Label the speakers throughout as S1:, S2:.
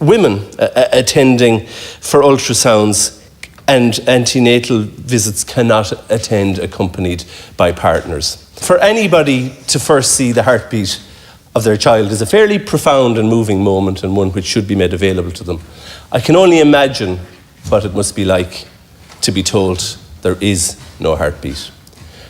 S1: Women attending for ultrasounds and antenatal visits cannot attend accompanied by partners. For anybody to first see the heartbeat of their child is a fairly profound and moving moment, and one which should be made available to them. I can only imagine what it must be like to be told there is no heartbeat.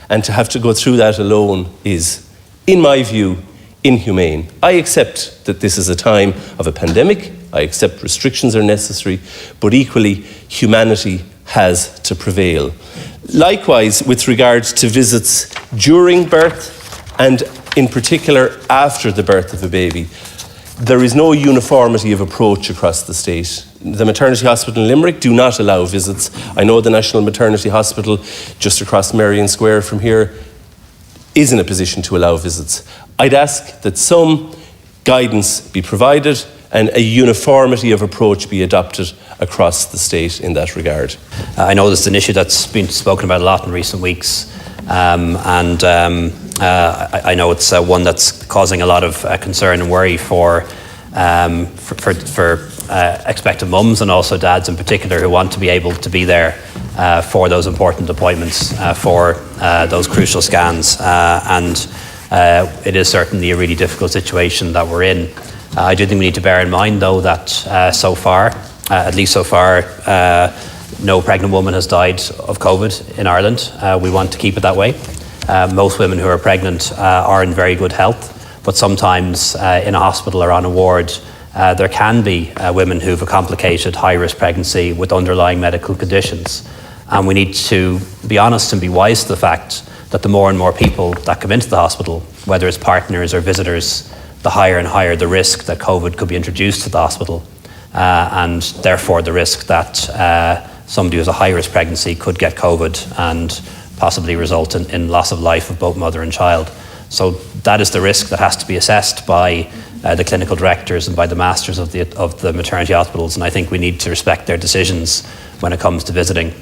S1: And to have to go through that alone is, in my view, inhumane. I accept that this is a time of a pandemic. I accept restrictions are necessary, but equally, humanity has to prevail. Likewise, with regards to visits during birth and in particular after the birth of a baby, there is no uniformity of approach across the state. The maternity hospital in Limerick do not allow visits. I know the National Maternity Hospital just across Merrion Square from here is in a position to allow visits. I'd ask that some guidance be provided and a uniformity of approach be adopted across the state in that regard.
S2: I know this is an issue that's been spoken about a lot in recent weeks, I know it's one that's causing a lot of concern and worry for expectant mums and also dads in particular who want to be able to be there for those important appointments, for those crucial scans, and it is certainly a really difficult situation that we're in. I do think we need to bear in mind though that at least so far, no pregnant woman has died of COVID in Ireland. We want to keep it that way. Most women who are pregnant are in very good health, but sometimes in a hospital or on a ward, there can be women who've a complicated high-risk pregnancy with underlying medical conditions. And we need to be honest and be wise to the fact that the more and more people that come into the hospital, whether it's partners or visitors, the higher and higher the risk that COVID could be introduced to the hospital, and therefore the risk that somebody who has a high-risk pregnancy could get COVID and possibly result in loss of life of both mother and child. So that is the risk that has to be assessed by the clinical directors and by the masters of the maternity hospitals, and I think we need to respect their decisions when it comes to visiting.